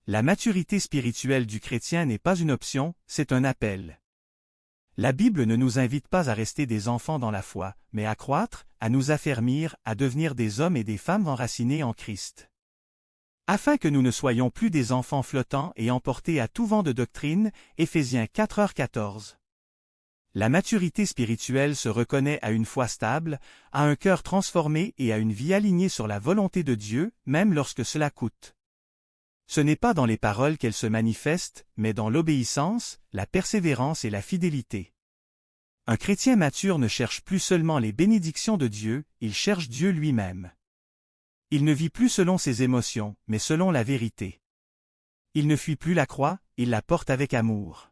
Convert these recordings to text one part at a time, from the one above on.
La maturité spirituelle du chrétien n'est pas une option, c'est un appel. La Bible ne nous invite pas à rester des enfants dans la foi, mais à croître, à nous affermir, à devenir des hommes et des femmes enracinés en Christ. Afin que nous ne soyons plus des enfants flottants et emportés à tout vent de doctrine, Éphésiens 4h14. La maturité spirituelle se reconnaît à une foi stable, à un cœur transformé et à une vie alignée sur la volonté de Dieu, même lorsque cela coûte. Ce n'est pas dans les paroles qu'elle se manifeste, mais dans l'obéissance, la persévérance et la fidélité. Un chrétien mature ne cherche plus seulement les bénédictions de Dieu, il cherche Dieu lui-même. Il ne vit plus selon ses émotions, mais selon la vérité. Il ne fuit plus la croix, il la porte avec amour.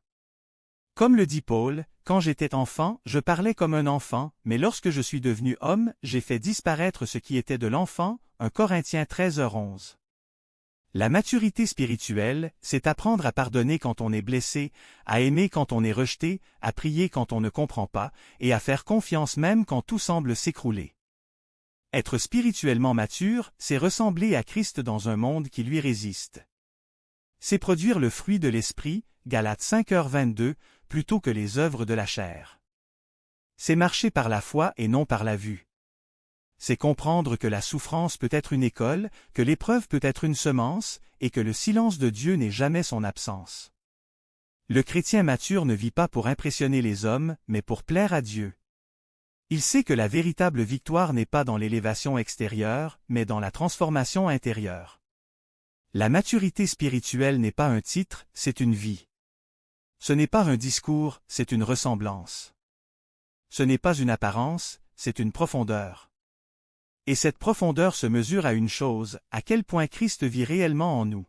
Comme le dit Paul, « Quand j'étais enfant, je parlais comme un enfant, mais lorsque je suis devenu homme, j'ai fait disparaître ce qui était de l'enfant. » 1 Corinthiens 13h11. La maturité spirituelle, c'est apprendre à pardonner quand on est blessé, à aimer quand on est rejeté, à prier quand on ne comprend pas, et à faire confiance même quand tout semble s'écrouler. Être spirituellement mature, c'est ressembler à Christ dans un monde qui lui résiste. C'est produire le fruit de l'esprit, Galates 5h22, plutôt que les œuvres de la chair. C'est marcher par la foi et non par la vue. C'est comprendre que la souffrance peut être une école, que l'épreuve peut être une semence, et que le silence de Dieu n'est jamais son absence. Le chrétien mature ne vit pas pour impressionner les hommes, mais pour plaire à Dieu. Il sait que la véritable victoire n'est pas dans l'élévation extérieure, mais dans la transformation intérieure. La maturité spirituelle n'est pas un titre, c'est une vie. Ce n'est pas un discours, c'est une ressemblance. Ce n'est pas une apparence, c'est une profondeur. Et cette profondeur se mesure à une chose, à quel point Christ vit réellement en nous.